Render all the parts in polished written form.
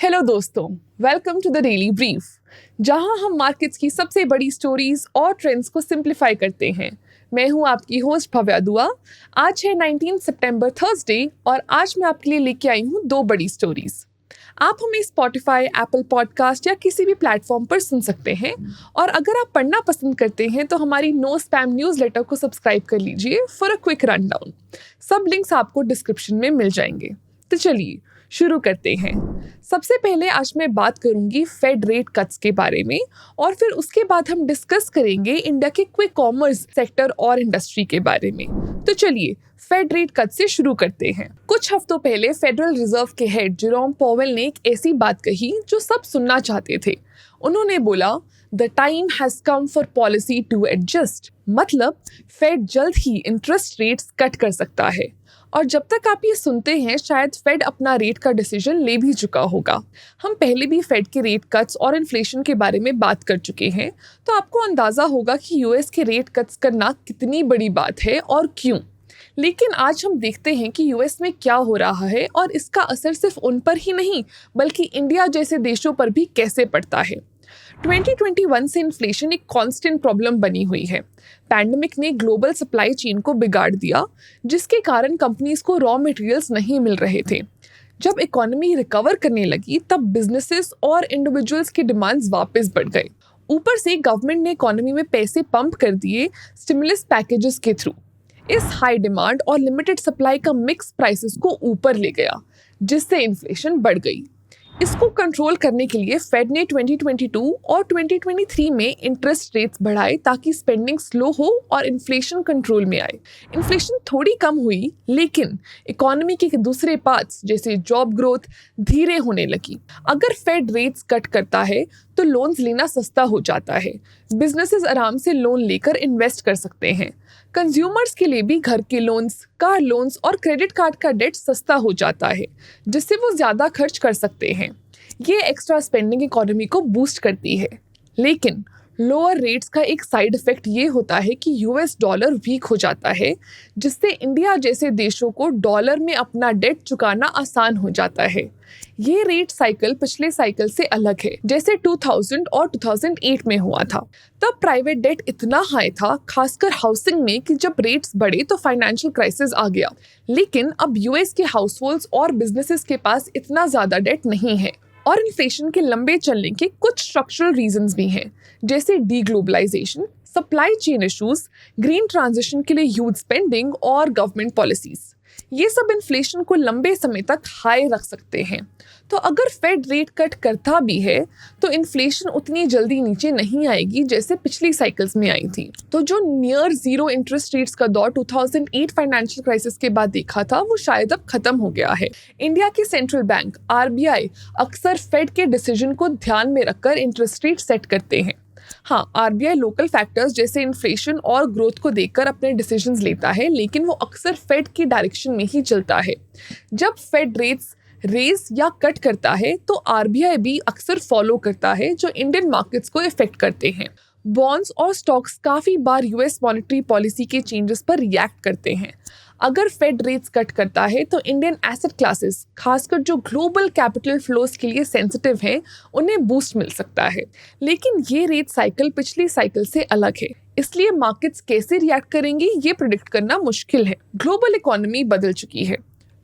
Hello दोस्तों, welcome to the daily brief, जहां हम मार्केट्स की सबसे बड़ी स्टोरीज और ट्रेंड्स को सिंप्लीफाई करते हैं। मैं हूं आपकी होस्ट भव्या दुआ। आज है 19 सितंबर थर्सडे और आज मैं आपके लिए लेके आई हूं दो बड़ी स्टोरीज। आप हमें स्पॉटिफाई, एप्पल पॉडकास्ट या किसी भी प्लेटफॉर्म पर सुन सकते हैं। और अगर आप पढ़ना पसंद करते हैं तो हमारी नो स्पैम न्यूज़लेटर को सब्सक्राइब कर लीजिए for a quick run down. सब लिंक्स आपको डिस्क्रिप्शन में मिल जाएंगे। तो चलिए शुरू करते हैं। सबसे पहले आज मैं बात करूंगी फेड रेट कट्स के बारे में और फिर उसके बाद हम डिस्कस करेंगे इंडिया के क्विक कॉमर्स सेक्टर और इंडस्ट्री के बारे में। तो चलिए फेड रेट कट से शुरू करते हैं। कुछ हफ्तों पहले फेडरल रिजर्व के हेड जेरोम पॉवेल ने एक ऐसी बात कही जो सब सुनना चाहते थे। उन्होंने बोला, the time has come for policy to adjust. मतलब फेड जल्द ही इंटरेस्ट रेट्स कट कर सकता है। और जब तक आप ये सुनते हैं शायद फेड अपना रेट का डिसीजन ले भी चुका होगा। हम पहले भी फेड के रेट कट्स और इन्फ्लेशन के बारे में बात कर चुके हैं, तो आपको अंदाजा होगा कि यूएस के रेट कट्स करना कितनी बड़ी बात है और क्यों। लेकिन आज हम देखते हैं कि यूएस में क्या हो रहा है और इसका असर सिर्फ उन पर ही नहीं बल्कि इंडिया जैसे देशों पर भी कैसे पड़ता है। 2021 से इन्फ्लेशन एक कांस्टेंट प्रॉब्लम बनी हुई है। पैंडेमिक ने ग्लोबल सप्लाई चेन को बिगाड़ दिया, जिसके कारण कंपनीज को रॉ मटेरियल्स नहीं मिल रहे थे। जब इकोनॉमी रिकवर करने लगी तब बिजनेसेस और इंडिविजुअल्स की डिमांड्स वापस बढ़ गए। ऊपर से गवर्नमेंट ने इकोनॉमी में पैसे पंप कर दिए स्टिमुलस पैकेजेस के थ्रू। इस हाई डिमांड और लिमिटेड सप्लाई का मिक्स प्राइसेस को ऊपर ले गया, जिससे इन्फ्लेशन बढ़ गई। इसको कंट्रोल करने के लिए फेड ने 2022 और 2023 में इंटरेस्ट रेट्स बढ़ाए ताकि स्पेंडिंग स्लो हो और इन्फ्लेशन कंट्रोल में आए। इन्फ्लेशन थोड़ी कम हुई, लेकिन इकोनॉमी के दूसरे पार्ट्स जैसे जॉब ग्रोथ धीरे होने लगी। अगर फेड रेट्स कट करता है तो लोन्स लेना सस्ता हो जाता है। बिजनेसेस आराम से लोन लेकर इन्वेस्ट कर सकते हैं। कंज्यूमर्स के लिए भी घर के लोन्स, कार लोन्स और क्रेडिट कार्ड का डेट सस्ता हो जाता है, जिससे वो ज़्यादा खर्च कर सकते हैं। ये एक्स्ट्रा स्पेंडिंग इकोनॉमी को बूस्ट करती है। लेकिन लोअर रेट्स का एक साइड इफेक्ट ये होता है कि यूएस डॉलर वीक हो जाता है, जिससे इंडिया जैसे देशों को डॉलर में अपना डेट चुकाना आसान हो जाता है। ये रेट साइकिल पिछले साइकिल से अलग है, जैसे 2000 और 2008 में हुआ था। तब प्राइवेट डेट इतना हाई था, खासकर हाउसिंग में, कि जब रेट्स बढ़े तो फाइनेंशियल क्राइसिस आ गया। लेकिन अब यूएस के हाउसहोल्ड्स और बिजनेसेस के पास इतना ज़्यादा डेट नहीं है। और इन्फ्लेशन के लंबे चलने के कुछ स्ट्रक्चरल रीजंस भी हैं, जैसे deglobalisation, supply chain issues, green transition के लिए ह्यूज स्पेंडिंग और गवर्नमेंट पॉलिसीज। ये सब इन्फ्लेशन को लंबे समय तक हाई रख सकते हैं। तो अगर फेड रेट कट करता भी है तो इन्फ्लेशन उतनी जल्दी नीचे नहीं आएगी जैसे पिछली साइकिल्स में आई थी। तो जो नियर जीरो इंटरेस्ट रेट्स का दौर 2008 फाइनेंशियल क्राइसिस के बाद देखा था, वो शायद अब खत्म हो गया है। इंडिया की सेंट्रल बैंक आरबीआई अक्सर फेड के डिसीजन को ध्यान में रखकर इंटरेस्ट रेट सेट करते हैं। हाँ, आरबीआई लोकल फैक्टर्स जैसे इन्फ्लेशन और ग्रोथ को देखकर अपने डिसीजंस लेता है, लेकिन वो अक्सर फेड की डायरेक्शन में ही चलता है। जब फेड रेट्स रेज या कट करता है तो आरबीआई भी अक्सर फॉलो करता है, जो इंडियन मार्केट्स को इफेक्ट करते हैं। बॉन्ड्स और स्टॉक्स काफी बार यूएस मॉनेटरी पॉलिसी के चेंजेस पर रिएक्ट करते हैं। अगर फेड रेट्स कट करता है तो इंडियन एसेट क्लासेस, खासकर जो ग्लोबल कैपिटल फ्लोज के लिए सेंसिटिव हैं, उन्हें बूस्ट मिल सकता है। लेकिन ये रेट साइकिल पिछली साइकिल से अलग है, इसलिए मार्केट्स कैसे रिएक्ट करेंगे ये प्रिडिक्ट करना मुश्किल है। ग्लोबल इकोनॉमी बदल चुकी है।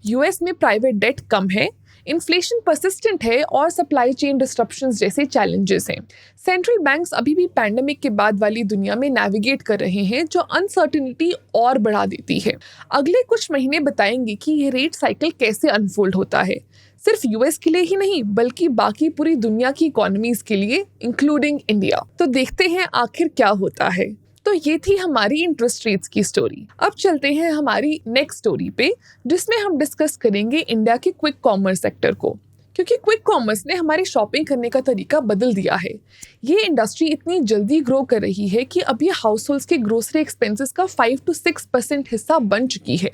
यूएस में प्राइवेट डेट कम है, इन्फ्लेशन परसिस्टेंट है और सप्लाई चेन डिस्ट्रप्शंस जैसे चैलेंजेस हैं। सेंट्रल बैंक्स अभी भी पैंडेमिक के बाद वाली दुनिया में नेविगेट कर रहे हैं, जो अनसर्टेनिटी और बढ़ा देती है। अगले कुछ महीने बताएंगे कि ये रेट साइकिल कैसे अनफोल्ड होता है, सिर्फ यूएस के लिए ही नहीं बल्कि बाकी पूरी दुनिया की इकोनॉमीज के लिए, इंक्लूडिंग इंडिया। तो देखते हैं आखिर क्या होता है। तो ये थी हमारी इंटरेस्ट रेट्स की स्टोरी। अब चलते हैं हमारी नेक्स्ट स्टोरी पे, जिसमें हम डिस्कस करेंगे इंडिया के क्विक कॉमर्स सेक्टर को, क्योंकि क्विक कॉमर्स ने हमारी शॉपिंग करने का तरीका बदल दिया है। ये इंडस्ट्री इतनी जल्दी ग्रो कर रही है कि अब ये हाउस होल्ड्स के ग्रोसरी एक्सपेंसेस का 5 to 6% हिस्सा बन चुकी है।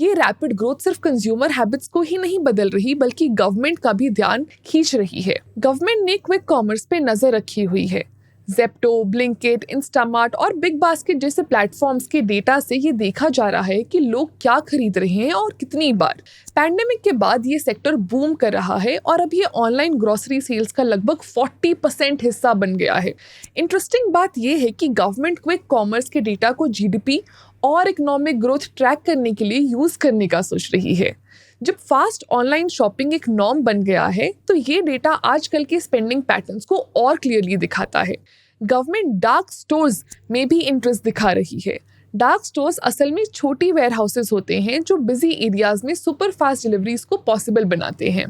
ये रैपिड ग्रोथ सिर्फ कंज्यूमर हैबिट्स को ही नहीं बदल रही बल्कि गवर्नमेंट का भी ध्यान खींच रही है। गवर्नमेंट ने क्विक कॉमर्स पे नजर रखी हुई है। जेप्टो, ब्लिंकिट, इंस्टामार्ट और बिग बास्केट जैसे प्लेटफॉर्म्स के डेटा से ये देखा जा रहा है कि लोग क्या खरीद रहे हैं और कितनी बार। पैंडेमिक के बाद ये सेक्टर बूम कर रहा है और अब ये ऑनलाइन ग्रोसरी सेल्स का लगभग 40% हिस्सा बन गया है। इंटरेस्टिंग बात यह है कि गवर्नमेंट क्विक कॉमर्स के डेटा को जीडीपी और इकोनॉमिक ग्रोथ ट्रैक करने के लिए यूज करने का सोच रही है। जब फास्ट ऑनलाइन शॉपिंग एक नॉर्म बन गया है तो ये डेटा आजकल के स्पेंडिंग पैटर्न्स को और क्लियरली दिखाता है। गवर्नमेंट डार्क स्टोर्स में भी इंटरेस्ट दिखा रही है। डार्क स्टोर्स असल में छोटी वेयर हाउसेस होते हैं जो बिजी एरियाज में सुपर फास्ट डिलीवरीज को पॉसिबल बनाते हैं।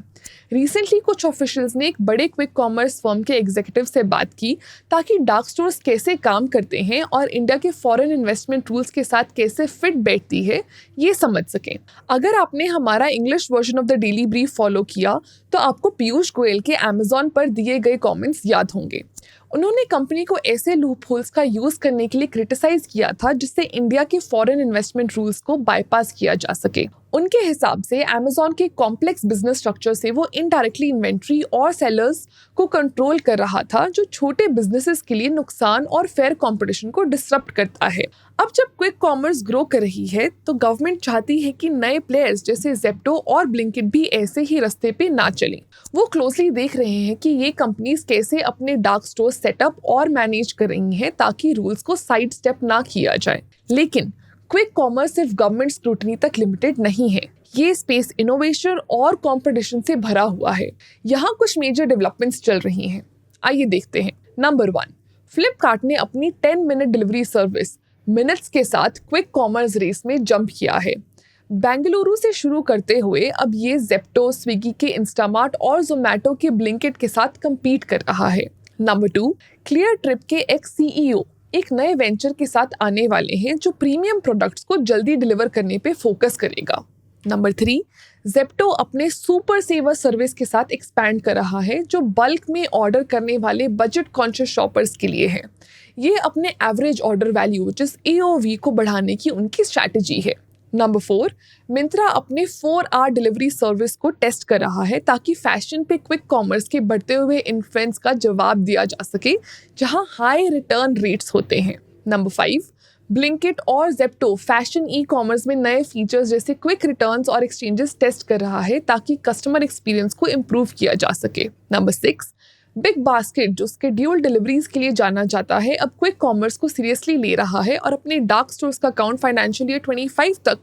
रिसेंटली कुछ ऑफिशियल्स ने एक बड़े क्विक कॉमर्स फर्म के एग्जीक्यूटिव से बात की ताकि डार्क स्टोर्स कैसे काम करते हैं और इंडिया के फॉरेन इन्वेस्टमेंट रूल्स के साथ कैसे फिट बैठती है ये समझ सकें। अगर आपने हमारा English version of the daily brief follow किया तो आपको पीयूष गोयल के अमेजॉन पर दिए गए कमेंट्स याद होंगे। उन्होंने कंपनी को ऐसे लूप होल्स का यूज करने के लिए क्रिटिसाइज किया था जिससे इंडिया के फॉरेन इन्वेस्टमेंट रूल्स को बाईपास किया जा सके। उनके हिसाब से अमेजॉन के कॉम्प्लेक्स बिजनेस स्ट्रक्चर से वो इनडायरेक्टली इन्वेंट्री और सेलर्स को कंट्रोल कर रहा था जो छोटे बिजनेसेस के लिए नुकसान और फेयर कंपटीशन को डिसरप्ट करता है। अब जब क्विक कॉमर्स ग्रो कर रही है तो गवर्नमेंट चाहती है कि नए प्लेयर्स जैसे जेप्टो और ब्लिंकिट भी ऐसे ही रास्ते पे ना चलें। वो क्लोजली देख रहे हैं कि ये कंपनीज कैसे अपने डार्क स्टोर सेटअप और मैनेज कर रही हैं ताकि रूल्स को साइड स्टेप ना किया जाए। लेकिन क्विक कॉमर्स सिर्फ गवर्नमेंट स्क्रूटनी तक लिमिटेड नहीं है। ये स्पेस इनोवेशन और कंपटीशन से भरा हुआ है। यहाँ कुछ मेजर डेवलपमेंट्स चल रही हैं। आइए देखते हैं। नंबर 1, फ्लिपकार्ट ने अपनी 10 मिनट डिलीवरी सर्विस मिनट्स के साथ क्विक कॉमर्स रेस में जंप किया है। बेंगलुरु से शुरू करते हुए अब ये जेप्टो, स्विगी के इंस्टामार्ट और जोमैटो के ब्लिंकिट के साथ compete कर रहा है। नंबर 2, क्लियर ट्रिप के एक्स सीईओ एक नए वेंचर के साथ आने वाले हैं जो प्रीमियम प्रोडक्ट्स को जल्दी डिलीवर करने पे फोकस करेगा। नंबर 3, जेप्टो अपने सुपर सेवर सर्विस के साथ एक्सपैंड कर रहा है जो बल्क में ऑर्डर करने वाले बजट कॉन्शियस शॉपर्स के लिए है। ये अपने एवरेज ऑर्डर वैल्यू जिस AOV को बढ़ाने की उनकी स्ट्रैटेजी है। नंबर 4, मिंत्रा अपने 4 आवर डिलीवरी सर्विस को टेस्ट कर रहा है ताकि फैशन पे क्विक कॉमर्स के बढ़ते हुए इन्फ्लुएंस का जवाब दिया जा सके जहां हाई रिटर्न रेट्स होते हैं। नंबर 5, ब्लिंकिट और जेप्टो फैशन ई कॉमर्स में नए फीचर्स जैसे क्विक रिटर्न्स और एक्सचेंजेस टेस्ट कर रहा है ताकि कस्टमर एक्सपीरियंस को इम्प्रूव किया जा सके। नंबर 6, बिग बास्केट जो स्केड्यूल्ड डिलीवरीज के लिए जाना जाता है अब क्विक कॉमर्स को सीरियसली ले रहा है और अपने डार्क स्टोर्स का काउंट फाइनेंशियल ईयर 25 तक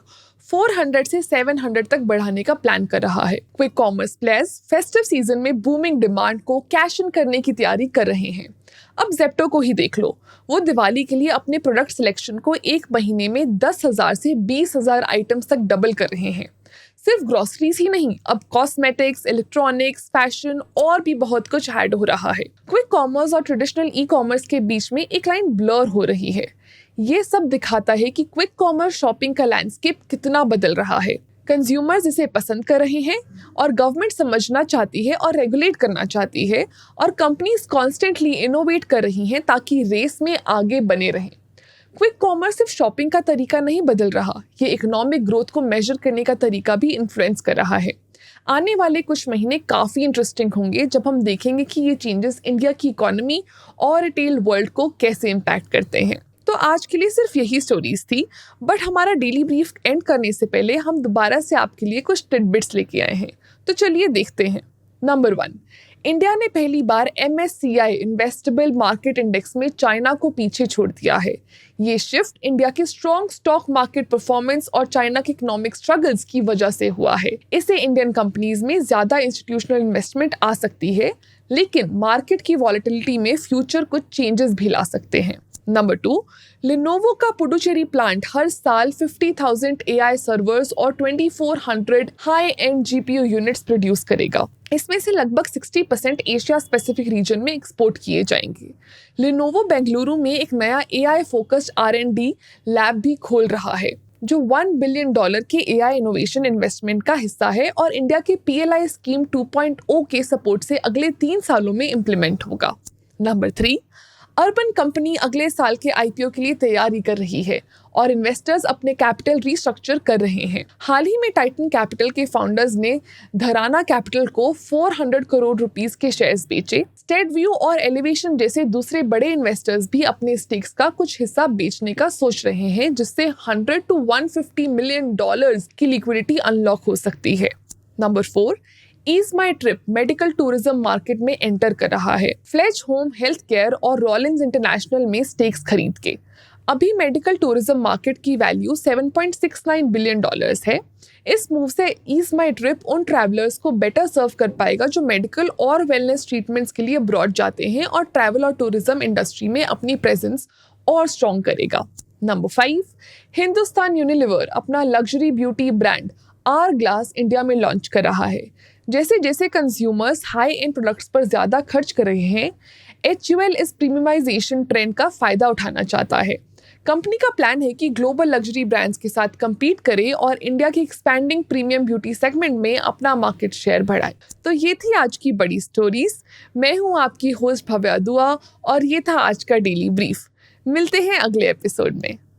400 से 700 तक बढ़ाने का प्लान कर रहा है। Quick commerce players festive season में बूमिंग डिमांड को कैश इन करने की तैयारी कर रहे हैं। अब जेप्टो को ही देख लो, वो दिवाली के लिए अपने प्रोडक्ट सिलेक्शन को एक महीने में 10,000 से 20,000 आइटम्स तक डबल कर रहे हैं। सिर्फ ग्रोसरीज ही नहीं, अब कॉस्मेटिक्स, इलेक्ट्रॉनिक्स, फैशन और भी बहुत कुछ ऐड हो रहा है। क्विक कॉमर्स और ट्रेडिशनल ई कॉमर्स के बीच में एक लाइन ब्लर हो रही है। ये सब दिखाता है कि क्विक कॉमर्स शॉपिंग का लैंडस्केप कितना बदल रहा है। कंज्यूमर्स इसे पसंद कर रहे हैं और गवर्नमेंट समझना चाहती है और रेगुलेट करना चाहती है और कंपनीज कॉन्स्टेंटली इनोवेट कर रही हैं ताकि रेस में आगे बने रहें। क्विक कॉमर्स सिर्फ शॉपिंग का तरीका नहीं बदल रहा, ये इकोनॉमिक ग्रोथ को मेजर करने का तरीका भी इन्फ्लुएंस कर रहा है। आने वाले कुछ महीने काफ़ी इंटरेस्टिंग होंगे जब हम देखेंगे कि ये चेंजेस इंडिया की इकोनॉमी और रिटेल वर्ल्ड को कैसे इम्पैक्ट करते हैं। तो आज के लिए सिर्फ यही स्टोरीज थी, बट हमारा डेली ब्रीफ एंड करने से पहले हम दोबारा से आपके लिए कुछ टिडबिट्स लेके आए हैं, तो चलिए देखते हैं। नंबर 1, इंडिया ने पहली बार MSCI इन्वेस्टेबल मार्केट इंडेक्स में चाइना को पीछे छोड़ दिया है। ये शिफ्ट इंडिया के स्ट्रॉन्ग स्टॉक मार्केट परफॉर्मेंस और चाइना के इकोनॉमिक स्ट्रगल्स की वजह से हुआ है। इससे इंडियन कंपनीज में ज्यादा इंस्टीट्यूशनल इन्वेस्टमेंट आ सकती है, लेकिन मार्केट की वॉलेटिलिटी में फ्यूचर कुछ चेंजेस भी ला सकते हैं। नंबर 2, लिनोवो का पुडुचेरी प्लांट हर साल 50,000 AI सर्वर्स और 2400 high and GPU units produce करेगा। इसमें से लगभग 60% एशिया स्पेसिफिक रीजन में एक्सपोर्ट किए जाएंगे। लिनोवो बेंगलुरु में एक नया AI फोकस्ड R&D लैब भी खोल रहा है जो $1 बिलियन के AI इनोवेशन इन्वेस्टमेंट का हिस्सा है और इंडिया के PLI स्कीम 2.0 के सपोर्ट से अगले 3 सालों में इम्प्लीमेंट होगा। नंबर 3, अर्बन कंपनी अगले साल के आईपीओ के लिए तैयारी कर रही है और इन्वेस्टर्स अपने कैपिटल रीस्ट्रक्चर कर रहे हैं। हाल ही में टाइटन कैपिटल के फाउंडर्स ने घराना कैपिटल को 400 करोड़ रुपीस के शेयर्स बेचे। स्टेट व्यू और एलिवेशन जैसे दूसरे बड़े इन्वेस्टर्स भी अपने स्टेक्स का कुछ हिस्सा बेचने का सोच रहे हैं, जिससे 100 to 150 मिलियन डॉलर्स की लिक्विडिटी अनलॉक हो सकती है। नंबर 4, ईज माई ट्रिप मेडिकल टूरिज्म मार्केट में एंटर कर रहा है फ्लेज होम हेल्थ केयर और रॉलिंस इंटरनेशनल में स्टेक्स खरीद के। अभी मेडिकल टूरिज्म मार्केट की वैल्यू 7.69 बिलियन डॉलर्स है। इस मूव से ईज माई ट्रिप उन ट्रैवलर्स को बेटर सर्व कर पाएगा जो मेडिकल और वेलनेस ट्रीटमेंट्स के लिए अब्रॉड जाते हैं, और ट्रैवल और टूरिज्म इंडस्ट्री में अपनी प्रेजेंस और स्ट्रॉन्ग करेगा। नंबर 5, हिंदुस्तान यूनिलीवर अपना luxury beauty brand R Glass India में लॉन्च कर रहा है। जैसे जैसे कंज्यूमर्स हाई एंड प्रोडक्ट्स पर ज़्यादा खर्च कर रहे हैं, HUL इस प्रीमियमाइजेशन ट्रेंड का फ़ायदा उठाना चाहता है। कंपनी का प्लान है कि ग्लोबल लग्जरी ब्रांड्स के साथ compete करे और इंडिया की एक्सपैंडिंग प्रीमियम ब्यूटी सेगमेंट में अपना मार्केट शेयर बढ़ाए। तो ये थी आज की बड़ी स्टोरीज। मैं हूँ आपकी होस्ट भव्या दुआ और ये था आज का डेली ब्रीफ। मिलते हैं अगले एपिसोड में।